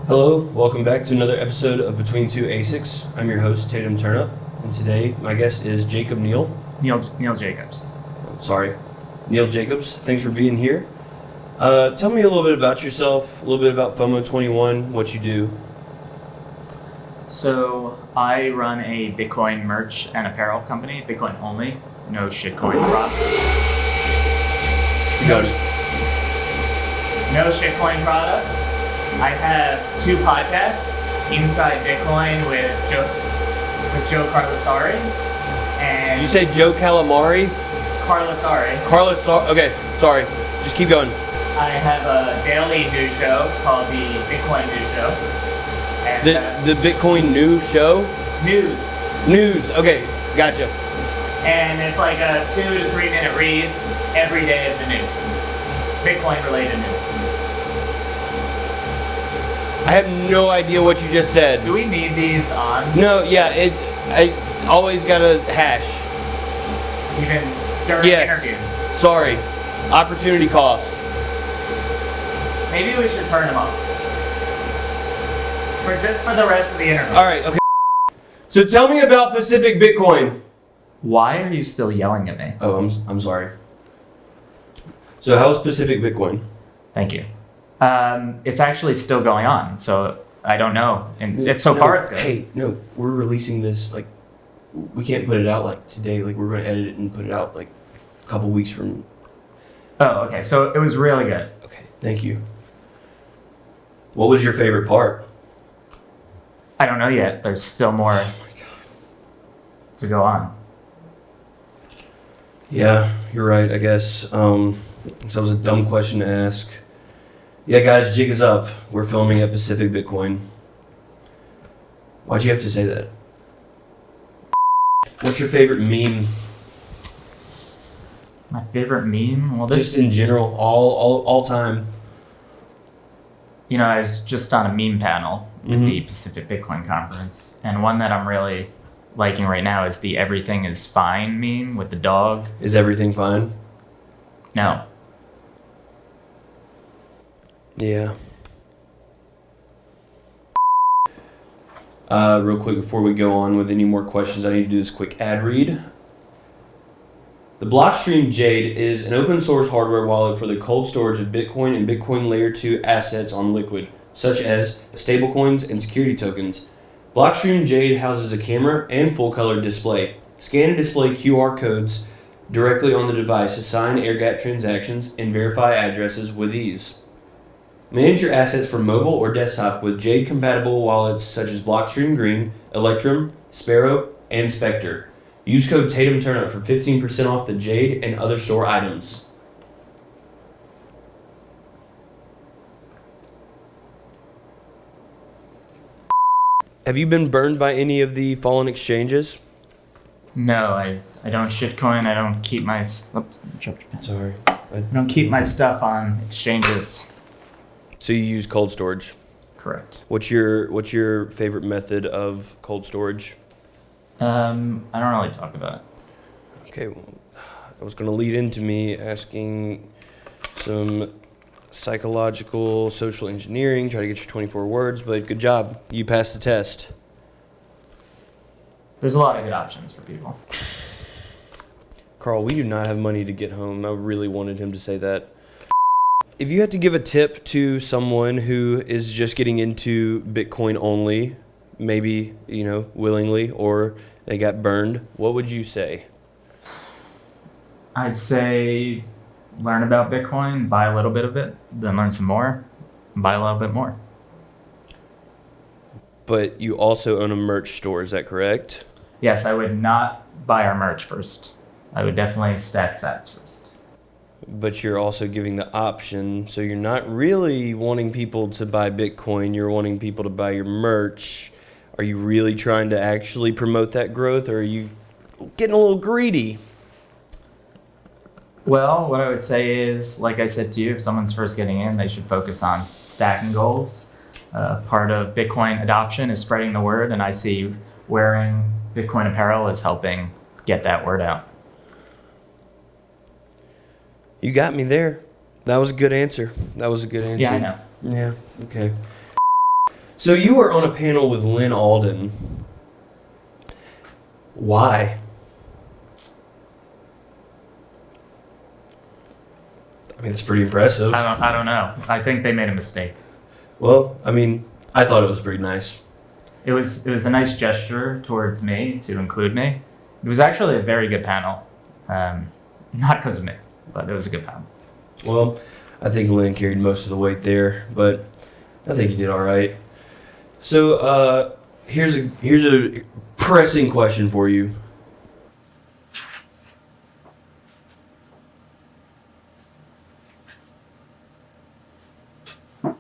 Hello, welcome back to another episode of Between Two ASICs. I'm your host, Tatum Turnup, and today my guest is Jacob Neal. Neil Jacobs. Neil Jacobs. Thanks for being here. Tell me a little bit about yourself, a little bit about FOMO 21, what you do. So I run a Bitcoin merch and apparel company, Bitcoin only, no shitcoin products. No shitcoin products. I have two podcasts, Inside Bitcoin with Joe Carlasari and... Did you say Joe Calamari? Carlasari. Okay, sorry. Just keep going. I have a daily news show called the Bitcoin News Show. And, The Bitcoin News Show? News. Okay, gotcha. And it's like a 2 to 3 minute read every day of the news. Bitcoin related news. I have no idea what you just said. Do we need these on? No, yeah, I always gotta hash. Even during interviews? Sorry. Opportunity cost. Maybe we should turn them off. For the rest of the interview. Alright, okay. So tell me about Pacific Bitcoin. Why are you still yelling at me? Oh, I'm sorry. So how's Pacific Bitcoin? Thank you. It's actually still going on, so I don't know. And far it's good. Hey, no, we're releasing this, like, we can't put it out, like, today. Like, we're going to edit it and put it out, like, a couple weeks from... Oh, okay. So it was really good. Okay, thank you. What was your favorite part? I don't know yet. There's still more to go on. Yeah, you're right, I guess. So that was a dumb question to ask. Yeah, guys, jig is up. We're filming at Pacific Bitcoin. Why'd you have to say that? What's your favorite meme? My favorite meme? Well, just in general, all time. You know, I was just on a meme panel with the Pacific Bitcoin Conference, and one that I'm really liking right now is the "Everything is Fine" meme with the dog. Is everything fine? No. Yeah. Real quick before we go on with any more questions, I need to do this quick ad read. The Blockstream Jade is an open source hardware wallet for the cold storage of Bitcoin and Bitcoin Layer 2 assets on Liquid, such as stablecoins and security tokens. Blockstream Jade houses a camera and full color display. Scan and display QR codes directly on the device to sign air-gap transactions and verify addresses with ease. Manage your assets from mobile or desktop with Jade-compatible wallets such as Blockstream Green, Electrum, Sparrow, and Spectre. Use code TATUMTURNUP for 15% off the Jade and other store items. Have you been burned by any of the fallen exchanges? No, I don't shitcoin. I don't keep my... Oops, Sorry. I don't keep my stuff on exchanges. So you use cold storage? Correct. What's your favorite method of cold storage? I don't really talk about it. Okay, well, I was going to lead into me asking some psychological, social engineering, try to get your 24 words, but good job. You passed the test. There's a lot of good options for people. Carl, we do not have money to get home. I really wanted him to say that. If you had to give a tip to someone who is just getting into Bitcoin only, maybe, willingly, or they got burned, what would you say? I'd say learn about Bitcoin, buy a little bit of it, then learn some more, and buy a little bit more. But you also own a merch store, is that correct? Yes, I would not buy our merch first. I would definitely stack sats first. But you're also giving the option, so you're not really wanting people to buy Bitcoin, you're wanting people to buy your merch. Are you really trying to actually promote that growth, or are you getting a little greedy? Well, what I would say is, like I said to you, if someone's first getting in, they should focus on stacking goals. Part of Bitcoin adoption is spreading the word, and I see wearing Bitcoin apparel is helping get that word out. You got me there. That was a good answer. Yeah, I know. Yeah, okay. So you were on a panel with Lynn Alden. Why? I mean, it's pretty impressive. I don't know. I think they made a mistake. Well, I mean, I thought it was pretty nice. It was a nice gesture towards me to include me. It was actually a very good panel. Not because of me, but it was a good panel. Well, I think Lynn carried most of the weight there, but I think you did all right. So, here's a pressing question for you. I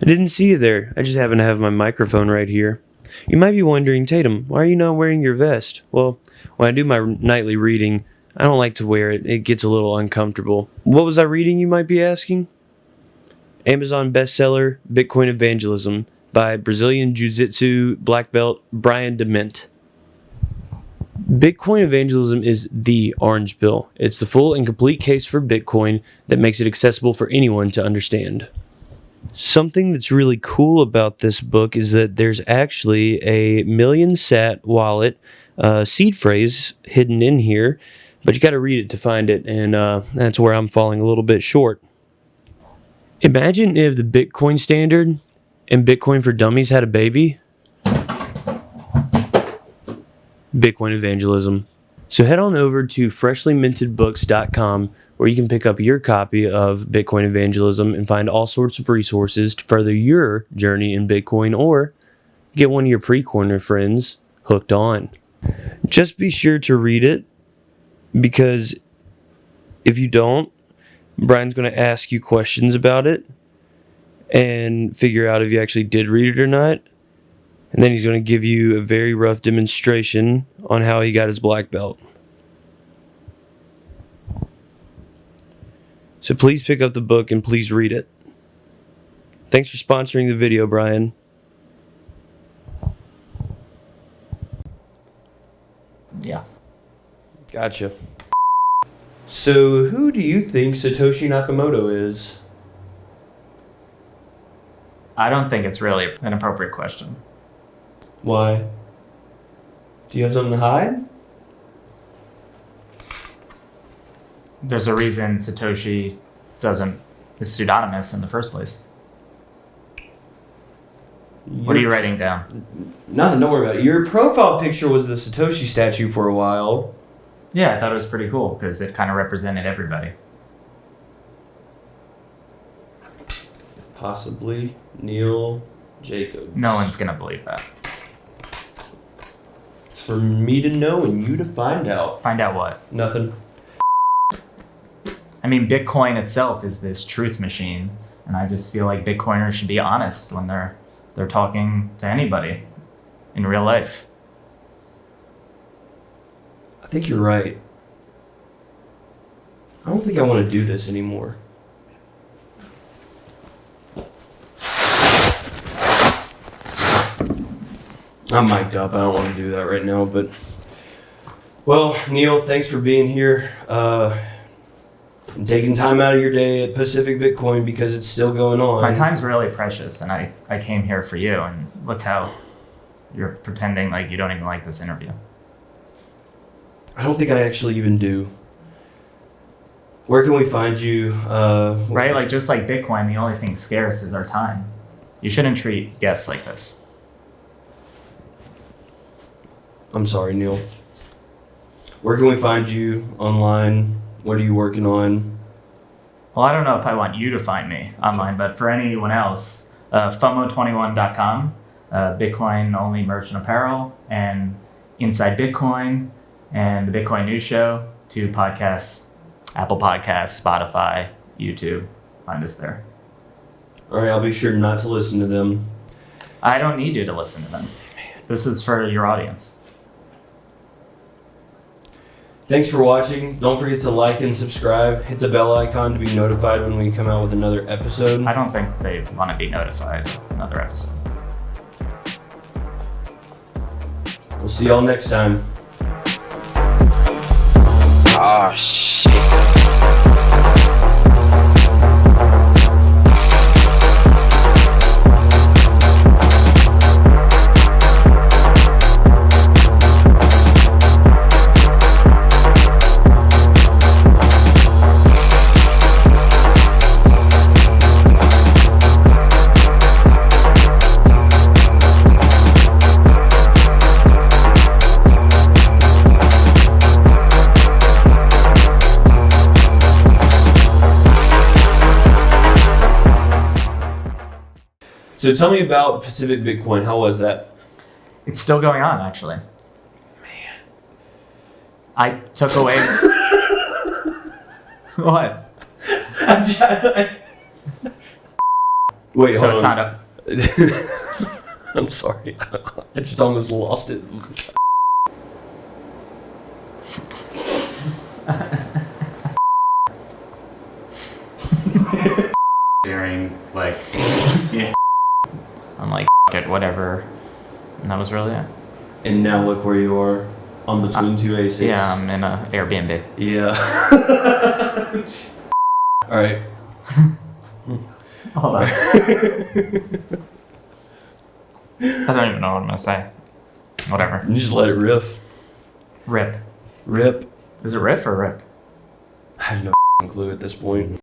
didn't see you there. I just happen to have my microphone right here. You might be wondering, Tatum, why are you not wearing your vest? Well, when I do my nightly reading, I don't like to wear it. It gets a little uncomfortable. What was I reading, you might be asking? Amazon bestseller, Bitcoin Evangelism by Brazilian Jiu-Jitsu black belt Brian DeMint. Bitcoin Evangelism is the orange pill. It's the full and complete case for Bitcoin that makes it accessible for anyone to understand. Something that's really cool about this book is that there's actually a million sat wallet seed phrase hidden in here, but you got to read it to find it, and that's where I'm falling a little bit short. Imagine if the Bitcoin Standard and Bitcoin for Dummies had a baby. Bitcoin Evangelism. So head on over to freshlymintedbooks.com where you can pick up your copy of Bitcoin Evangelism and find all sorts of resources to further your journey in Bitcoin, or get one of your pre-coiner friends hooked on. Just be sure to read it, because if you don't, Brian's going to ask you questions about it and figure out if you actually did read it or not. And then he's going to give you a very rough demonstration on how he got his black belt. So please pick up the book and please read it. Thanks for sponsoring the video, Brian. Yeah. Gotcha. So who do you think Satoshi Nakamoto is? I don't think it's really an appropriate question. Why? Do you have something to hide? There's a reason Satoshi is pseudonymous in the first place. What are you writing down? Nothing, don't worry about it. Your profile picture was the Satoshi statue for a while. Yeah, I thought it was pretty cool because it kind of represented everybody. Possibly Neil Jacobs. No one's going to believe that. It's for me to know and you to find out. Find out what? Nothing. I mean, Bitcoin itself is this truth machine, and I just feel like Bitcoiners should be honest when they're talking to anybody in real life. I think you're right. I don't think I want to do this anymore. I'm mic'd up. I don't want to do that right now, but... Well, Neil, thanks for being here. And taking time out of your day at Pacific Bitcoin because it's still going on. My time's really precious, and I came here for you, and look how you're pretending like you don't even like this interview. I don't think I actually even do. Where can we find you? Right? Like, just like Bitcoin, the only thing scarce is our time. You shouldn't treat guests like this. I'm sorry, Neil. Where can we find you online? What are you working on? Well, I don't know if I want you to find me online, but for anyone else, FOMO21.com, Bitcoin-only merchant apparel, and Inside Bitcoin, and the Bitcoin News Show, 2 podcasts, Apple Podcasts, Spotify, YouTube. Find us there. All right, I'll be sure not to listen to them. I don't need you to listen to them. This is for your audience. Thanks for watching. Don't forget to like and subscribe. Hit the bell icon to be notified when we come out with another episode. I don't think they want to be notified of another episode. We'll see y'all next time. Oh, shit. So tell me about Pacific Bitcoin. How was that? It's still going on, actually. Man. I took away. What? Wait, So hold it's on. not a. I'm sorry. I just almost lost it. During like, yeah. I'm like, F it, whatever. And that was really it. And now look where you are. On between two ASICs. Yeah, I'm in a Airbnb. Yeah. All right. Hold on. I don't even know what I'm gonna say. Whatever. You just let it riff. Rip. Rip. Is it riff or rip? I have no clue at this point.